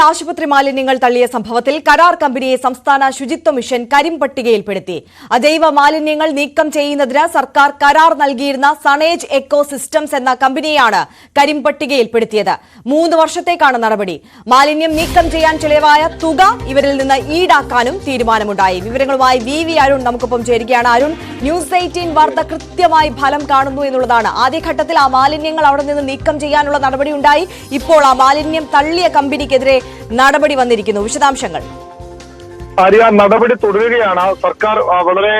ആശുപത്രി മാലിന്യങ്ങൾ തള്ളിയ സംഭവത്തിൽ കരാർ കമ്പനിയെ സംസ്ഥാന ശുചിത്വ മിഷൻ കരിമ്പട്ടികയിൽപ്പെടുത്തി. അജൈവ മാലിന്യങ്ങൾ നീക്കം ചെയ്യുന്നതിന് സർക്കാർ കരാർ നൽകിയിരുന്ന സണേജ് എക്കോ സിസ്റ്റംസ് എന്ന കമ്പനിയെയാണ് കരിമ്പട്ടികയിൽപ്പെടുത്തിയത്. 3 വർഷത്തേക്കാണ് നടപടി. മാലിന്യം നീക്കം ചെയ്യാൻ ചെലവായ തുക ഇവരിൽ നിന്ന് ഈടാക്കാനും തീരുമാനമുണ്ടായി. വിവരങ്ങളുമായി വി അരുൺ നമുക്കൊപ്പം ചേരുകയാണ്. അരുൺ, ന്യൂസ് 18 വാർത്ത കൃത്യമായി ഫലം കാണുന്നു എന്നുള്ളതാണ്. ആദ്യഘട്ടത്തിൽ ആ മാലിന്യങ്ങൾ അവിടെ നിന്ന് നീക്കം ചെയ്യാനുള്ള നടപടി ഉണ്ടായി. ഇപ്പോൾ ആ മാലിന്യം തള്ളിയ കമ്പനിക്കെതിരെ നടപടി വന്നിരിക്കുന്നു. വിശദാംശങ്ങൾ. നടപടി തുടരുകയാണ്. സർക്കാർ വളരെ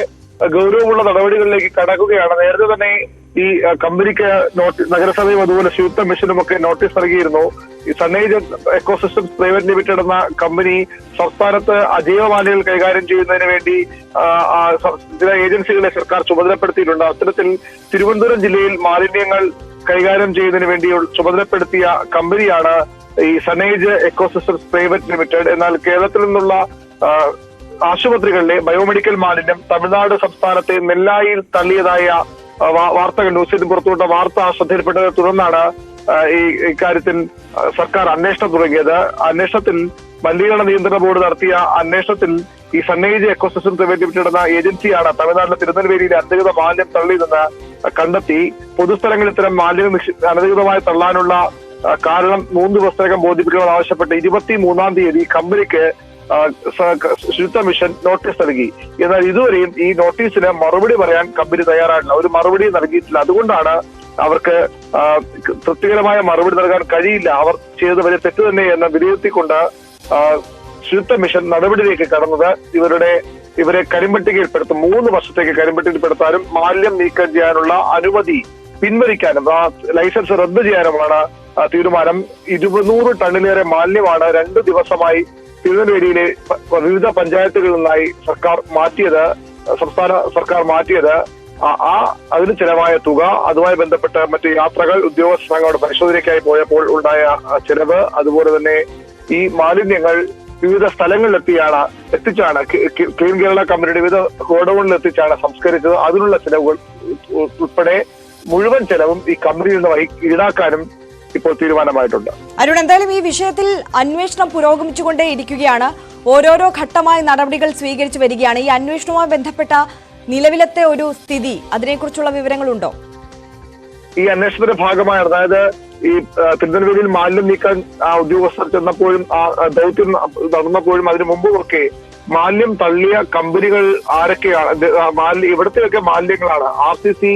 ഗൗരവമുള്ള നടപടികളിലേക്ക് കടക്കുകയാണ്. നേരത്തെ തന്നെ ഈ കമ്പനിക്ക് നഗരസഭയും അതുപോലെ ശുചിത്വ മിഷനും ഒക്കെ നോട്ടീസ് നൽകിയിരുന്നു. ഈ സണ്ണേജ് എക്കോസിസ്റ്റംസ് പ്രൈവറ്റ് ലിമിറ്റഡ് എന്ന കമ്പനി സംസ്ഥാനത്ത് അജൈവ മാലിന്യങ്ങൾ കൈകാര്യം ചെയ്യുന്നതിന് വേണ്ടി ചില ഏജൻസികളെ സർക്കാർ ചുമതലപ്പെടുത്തിയിട്ടുണ്ട്. അത്തരത്തിൽ തിരുവനന്തപുരം ജില്ലയിൽ മാലിന്യങ്ങൾ കൈകാര്യം ചെയ്യുന്നതിന് വേണ്ടി ചുമതലപ്പെടുത്തിയ കമ്പനിയാണ് ഈ സണ്ണേജ് എക്കോസിസ്റ്റംസ് പ്രൈവറ്റ് ലിമിറ്റഡ്. എന്നാൽ കേരളത്തിൽ നിന്നുള്ള ആശുപത്രികളിലെ ബയോമെഡിക്കൽ മാലിന്യം തമിഴ്നാട് സംസ്ഥാനത്തെ നെല്ലായിൽ തള്ളിയതായ വാർത്തകൾ ന്യൂസിൽ പുറത്തുവിട്ട വാർത്ത ശ്രദ്ധയിൽപ്പെട്ടതിനെ തുടർന്നാണ് ഇക്കാര്യത്തിൽ സർക്കാർ അന്വേഷണം തുടങ്ങിയത്. അന്വേഷണത്തിൽ മലിനീകരണ നിയന്ത്രണ ബോർഡ് നടത്തിയ അന്വേഷണത്തിൽ ഈ സണ്ണേജ് എക്കോസിസ്റ്റം പ്രൈവറ്റ് ലിമിറ്റഡ് എന്ന ഏജൻസിയാണ് തമിഴ്നാട്ടിലെ തിരുനെൽവേലിയിലെ അനധികൃത മാലിന്യം തള്ളിയതെന്ന് കണ്ടെത്തി. പൊതുസ്ഥലങ്ങളിൽ ഇത്തരം മാലിന്യം അനധികൃതമായി തള്ളാനുള്ള കാരണം 3 ദിവസത്തിനകം ബോധിപ്പിക്കണമെന്ന് ആവശ്യപ്പെട്ട് 23-ാം തീയതി കമ്പനിക്ക് ശുചിത്വ മിഷൻ നോട്ടീസ് നൽകി. എന്നാൽ ഇതുവരെയും ഈ നോട്ടീസിന് മറുപടി പറയാൻ കമ്പനി തയ്യാറായിട്ടില്ല. ഒരു മറുപടി നൽകിയിട്ടില്ല. അതുകൊണ്ടാണ് അവർക്ക് തൃപ്തികരമായ മറുപടി നൽകാൻ കഴിയില്ല. അവർ ചെയ്തത് വലിയ തെറ്റ് തന്നെ എന്ന് വിലയിരുത്തിക്കൊണ്ട് ശുചിത്വ മിഷൻ നടപടിയിലേക്ക് കടന്നത്. ഇവരെ കരിമ്പട്ടികയിൽപ്പെടുത്തും. 3 വർഷത്തേക്ക് കരിമ്പട്ടികയിൽപ്പെടുത്താനും മാലിന്യം നീക്കം ചെയ്യാനുള്ള അനുമതി പിൻവലിക്കാനും ലൈസൻസ് റദ്ദു ചെയ്യാനുമാണ് തീരുമാനം. 200 ടണ്ണിലേറെ മാലിന്യമാണ് 2 ദിവസമായി തിരുനെൽവേലിയിലെ വിവിധ പഞ്ചായത്തുകളിൽ നിന്നായി സംസ്ഥാന സർക്കാർ മാറ്റിയത്. അതിന് ചെലവായ തുക, അതുമായി ബന്ധപ്പെട്ട മറ്റ് യാത്രകൾ, ഉദ്യോഗസ്ഥ സംഘങ്ങളുടെ പരിശോധനയ്ക്കായി പോയപ്പോൾ ഉണ്ടായ ചെലവ്, അതുപോലെ തന്നെ ഈ മാലിന്യങ്ങൾ വിവിധ സ്ഥലങ്ങളിൽ എത്തിച്ചാണ് ക്ലീൻ കേരള കമ്പനിയുടെ വിവിധ ഗോഡൌണിൽ എത്തിച്ചാണ് സംസ്കരിച്ചത്. അതിനുള്ള ചെലവുകൾ ഉൾപ്പെടെ മുഴുവൻ ചെലവും ഈ കമ്പനിയിൽ നിന്ന് ഈടാക്കാനും ഇപ്പോൾ തീരുമാനമായിട്ടുണ്ട്. അരുൺ, എന്തായാലും ഈ വിഷയത്തിൽ അന്വേഷണം പുരോഗമിച്ചുകൊണ്ടേയിരിക്കുകയാണ്. ഓരോരോ ഘട്ടമായി നടപടികൾ സ്വീകരിച്ചു വരികയാണ്. ഈ അന്വേഷണവുമായി ബന്ധപ്പെട്ട നിലവിലത്തെ ഒരു സ്ഥിതി, അതിനെക്കുറിച്ചുള്ള വിവരങ്ങളുണ്ടോ? ഈ അന്വേഷണത്തിന്റെ ഭാഗമായി, അതായത് ഈ തിരുനെൽവേലിയിൽ മാലിന്യം നീക്കാൻ ഉദ്യോഗസ്ഥർ ചെന്നപ്പോഴും ദൗത്യം നടന്നപ്പോഴും അതിനു മുമ്പുമൊക്കെ മാലിന്യം തള്ളിയ കമ്പനികൾ ആരൊക്കെയാണ്, ഇവിടത്തെയൊക്കെ മാലിന്യങ്ങളാണ്. RCC,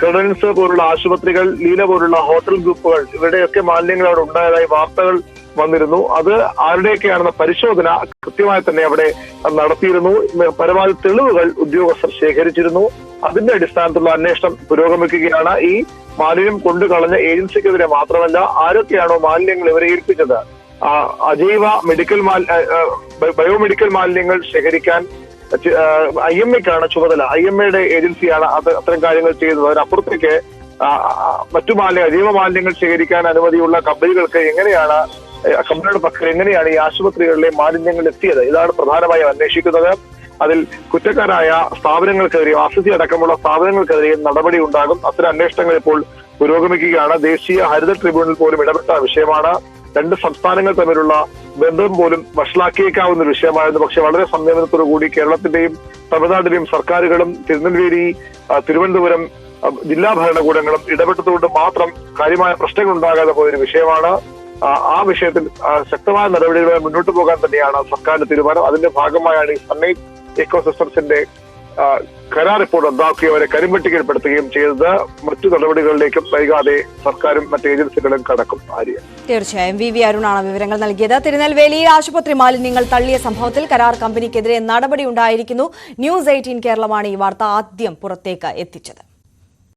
ക്രെഡൻസ് പോലുള്ള ആശുപത്രികൾ, ലീല പോലുള്ള ഹോട്ടൽ ഗ്രൂപ്പുകൾ, ഇവരുടെയൊക്കെ മാലിന്യങ്ങൾ അവിടെ ഉണ്ടായതായി വാർത്തകൾ വന്നിരുന്നു. അത് ആരുടെയൊക്കെയാണെന്ന പരിശോധന കൃത്യമായി തന്നെ അവിടെ നടത്തിയിരുന്നു. പരമാവധി തെളിവുകൾ ഉദ്യോഗസ്ഥർ ശേഖരിച്ചിരുന്നു. അതിന്റെ അടിസ്ഥാനത്തിലുള്ള അന്വേഷണം പുരോഗമിക്കുകയാണ്. ഈ മാലിന്യം കൊണ്ടുകളഞ്ഞ ഏജൻസിക്കെതിരെ മാത്രമല്ല, ആരൊക്കെയാണോ മാലിന്യങ്ങൾ ഇവരെ ഏൽപ്പിച്ചത്, അജൈവ ബയോമെഡിക്കൽ മാലിന്യങ്ങൾ ശേഖരിക്കാൻ IMAയ്ക്കാണ് ചുമതല. IMAയുടെ ഏജൻസിയാണ് അത്തരം കാര്യങ്ങൾ ചെയ്യുന്നത്. അതിനപ്പുറത്തേക്ക് മറ്റു അജൈവ മാലിന്യങ്ങൾ ശേഖരിക്കാൻ അനുമതിയുള്ള കമ്പനികൾക്ക് കമ്പനിയുടെ പക്കൽ എങ്ങനെയാണ് ഈ ആശുപത്രികളിലെ മാലിന്യങ്ങൾ എത്തിയത്? ഇതാണ് പ്രധാനമായും അന്വേഷിക്കുന്നത്. അതിൽ കുറ്റക്കാരായ സ്ഥാപനങ്ങൾക്കെതിരെയും RCC അടക്കമുള്ള സ്ഥാപനങ്ങൾക്കെതിരെയും നടപടി ഉണ്ടാകും. അത്തരം അന്വേഷണങ്ങൾ ഇപ്പോൾ പുരോഗമിക്കുകയാണ്. ദേശീയ ഹരിത ട്രിബ്യൂണൽ പോലും ഇടപെട്ട വിഷയമാണ്. 2 സംസ്ഥാനങ്ങൾ തമ്മിലുള്ള ബന്ധം പോലും വഷളാക്കിയേക്കാവുന്ന ഒരു വിഷയമായിരുന്നു. പക്ഷെ വളരെ സംയമനത്തോടു കൂടി കേരളത്തിന്റെയും തമിഴ്നാട്ടിലെയും സർക്കാരുകളും തിരുനെൽവേലി, തിരുവനന്തപുരം ജില്ലാ ഭരണകൂടങ്ങളും ഇടപെട്ടതുകൊണ്ട് മാത്രം കാര്യമായ പ്രശ്നങ്ങൾ ഉണ്ടാകാതെ പോയൊരു വിഷയമാണ്. ആ വിഷയത്തിൽ ശക്തമായ നടപടികളുമായി മുന്നോട്ട് പോകാൻ തന്നെയാണ് സർക്കാരിന്റെ തീരുമാനം. അതിന്റെ ഭാഗമായാണ് ഈ സണ്ണേജ് എക്കോസിസ്റ്റംസിന്റെ കരാർ ഇപ്പോൾ റദ്ദാക്കുകയും അവരെ കരിമ്പട്ടികയിൽപ്പെടുത്തുകയും ചെയ്തത്. മറ്റു നടപടികളിലേക്കും വൈകാതെ സർക്കാരും മറ്റ് ഏജൻസികളും കടക്കും. തീർച്ചയായും വി അരുണാണ് വിവരങ്ങൾ നൽകിയത്. തിരുനെൽവേലിയിൽ ആശുപത്രി മാലിന്യങ്ങൾ തള്ളിയ സംഭവത്തിൽ കരാർ കമ്പനിക്കെതിരെ നടപടി ഉണ്ടായിരിക്കുന്നു. ന്യൂസ് 18 കേരളമാണ് ഈ വാർത്ത ആദ്യം പുറത്തേക്ക് എത്തിച്ചത്.